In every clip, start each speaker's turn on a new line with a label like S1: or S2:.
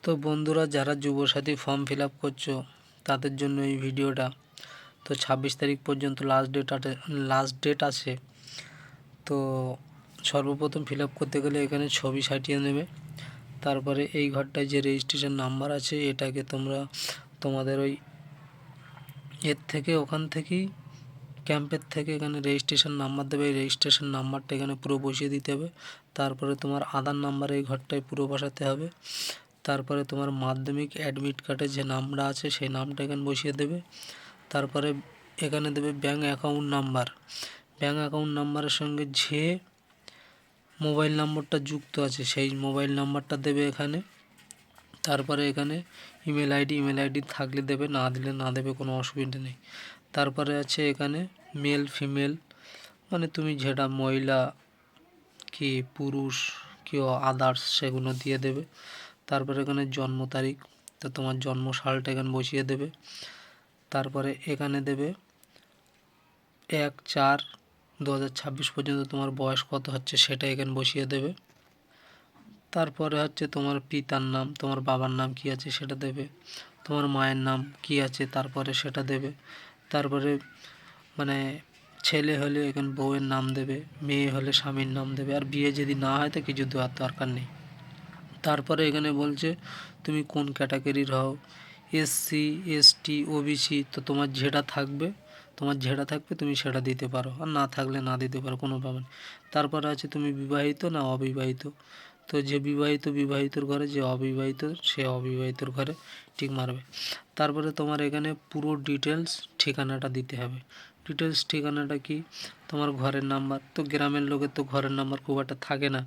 S1: তো বন্ধুরা, যারা যুবসাথী ফর্ম ফিল আপ করছো তাদের জন্য এই ভিডিওটা। তো 26 তারিখ পর্যন্ত লাস্ট ডেট আছে। তো সর্বপ্রথম ফিল আপ করতে গেলে এখানে ছবি সাটিয়ে নেবে। তারপরে এই ঘরটায় যে রেজিস্ট্রেশন নাম্বার আছে এটাকে তোমরা তোমাদের ওই ওখান থেকেই ক্যাম্পের থেকে এখানে রেজিস্ট্রেশন নাম্বার দেবে। এই রেজিস্ট্রেশন নাম্বারটা এখানে পুরো বসিয়ে দিতে হবে। তারপরে তোমার আধার নাম্বার এই ঘরটায় পুরো বসাতে হবে। তারপরে তোমার মাধ্যমিক অ্যাডমিট কার্ডে যে নামটা আছে সেই নামটা এখানে বসিয়ে দেবে। তারপরে এখানে দেবে bank account number. Bank account নাম্বারের সঙ্গে যে মোবাইল নম্বরটা যুক্ত আছে সেই মোবাইল নাম্বারটা দেবে এখানে। তারপরে এখানে ইমেল আইডি থাকলে দেবে, না দিলে না দেবে, কোনো অসুবিধা নেই। তারপরে আছে এখানে মেল ফিমেল, মানে তুমি যেটা মহিলা কি পুরুষ কি আদার্স সেগুলো দিয়ে দেবে। তারপরে এখানে জন্ম তারিখ, তো তোমার জন্ম সালটা এখানে বসিয়ে দেবে। তারপরে এখানে দেবে 1/4/2026 পর্যন্ত তোমার বয়স কত হচ্ছে সেটা এখানে বসিয়ে দেবে। তারপরে হচ্ছে তোমার পিতার নাম, তোমার বাবার নাম কি আছে সেটা দেবে। তোমার মায়ের নাম কি আছে তারপরে সেটা দেবে। তারপরে মানে ছেলে হলে এখানে বউয়ের নাম দেবে, মেয়ে হলে স্বামীর নাম দেবে। আর বিয়ে যদি না হয় তো কিছু দেওয়ার দরকার নেই। তারপরে এখানে বলছে তুমি কোন ক্যাটাগরির হও, এসসি এসটি ওবিসি, তো তোমার যেটা থাকবে তুমি সেটা দিতে পারো, আর না থাকলে না দিতে পারো, কোনো ব্যাপার নেই। তারপরে আছে তুমি বিবাহিত না অবিবাহিত, তো যে বিবাহিত বিবাহিতর ঘরে, যে অবিবাহিত সে অবিবাহিতর ঘরে টিক মারবে। তারপরে তোমার এখানে পুরো ডিটেলস ঠিকানাটা দিতে হবে। ডিটেলস ঠিকানাটা কি, তোমার ঘরের নাম্বার, তো গ্রামের লোকের তো ঘরের নাম্বার খুব একটা থাকে না,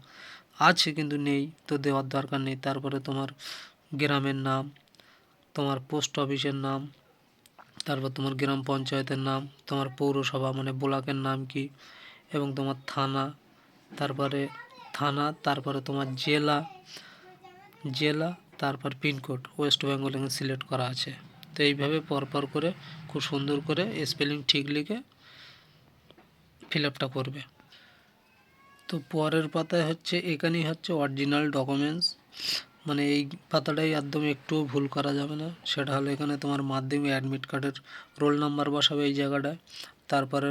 S1: আছে কিন্তু নেই, তো দেওয়ার দরকার নেই। তারপরে তোমার গ্রামের নাম, তোমার পোস্ট অফিসের নাম, তারপর তোমার গ্রাম পঞ্চায়েতের নাম, তোমার পৌরসভা মানে ব্লকের নাম কি, এবং তোমার থানা, তারপরে তোমার জেলা, তারপর পিনকোড ওয়েস্ট বেঙ্গল এখানে সিলেক্ট করা আছে। তো এইভাবে পরপর করে খুব সুন্দর করে স্পেলিং ঠিক লিখে ফিল আপটা করবে। তো পরের পাতায় হচ্ছে এখানেই হচ্ছে অরিজিনাল ডকুমেন্টস, মানে এই পাতাটাই একদম একটুও ভুল করা যাবে না। সেটা হলো এখানে তোমার মাধ্যমিক অ্যাডমিট কার্ডের রোল নাম্বার বসাবে এই জায়গাটায়। তারপরে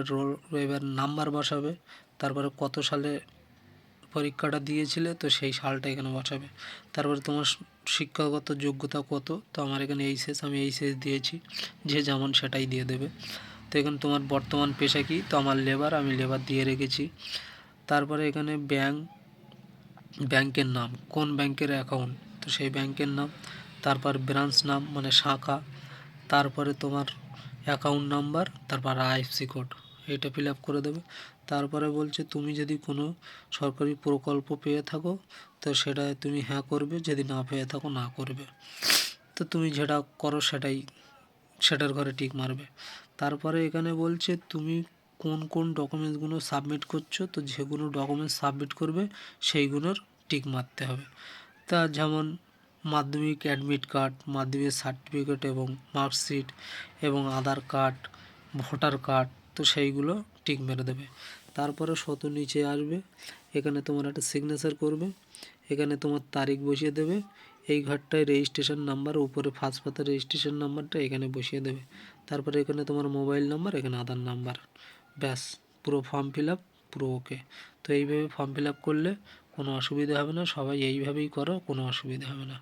S1: এবার নাম্বার বসাবে। তারপরে কত সালে পরীক্ষাটা দিয়েছিলে তো সেই সালটা এখানে বসাবে। তারপরে তোমার শিক্ষাগত যোগ্যতা কত, তো আমার এখানে আমি এইচএস দিয়েছি, যে যেমন সেটাই দিয়ে দেবে। তো এখানে তোমার বর্তমান পেশা কি, তো আমার আমি লেবার দিয়ে রেখেছি। তারপরে এখানে ব্যাংকের নাম, কোন ব্যাংকের অ্যাকাউন্ট, তো সেই ব্যাংকের নাম। তারপর ব্রাঞ্চ নাম মানে শাখা, তারপরে তোমার অ্যাকাউন্ট নাম্বার, তারপর আইএফসি কোড, এটা ফিল আপ করে দেবে। তারপরে বলছে তুমি যদি কোনো সরকারি প্রকল্প পেয়ে থাকো তো সেটা তুমি হ্যাঁ করবে, যদি না পেয়ে থাকো না করবে। তো তুমি যেটা করো সেটার ঘরে টিক মারবে। তারপরে এখানে বলছে তুমি কোন কোন ডকুমেন্টসগুলো সাবমিট করছো, তো যেগুলো ডকুমেন্টস সাবমিট করবে সেইগুলোর টিক মারতে হবে। তা যেমন মাধ্যমিক অ্যাডমিট কার্ড, মাধ্যমিক সার্টিফিকেট এবং মার্কশিট এবং আধার কার্ড, ভোটার কার্ড, তো সেইগুলো টিক মেরে দেবে। তারপরে নিচে আসবে, এখানে তোমার একটা সিগনেচার করবে, এখানে তোমার তারিখ বসিয়ে দেবে। এই ঘরটায় রেজিস্ট্রেশন নাম্বার, উপরে ফার্স্ট পাতার রেজিস্ট্রেশন নাম্বারটা এখানে বসিয়ে দেবে। তারপরে এখানে তোমার মোবাইল নাম্বার, এখানে আধার নাম্বার, ব্যাস পুরো ফর্ম ফিল আপ পুরো ওকে। তো এইভাবে ফর্ম ফিল আপ করলে কোনো অসুবিধা হবে না, সবাই এইভাবেই করো, কোনো অসুবিধা হবে না।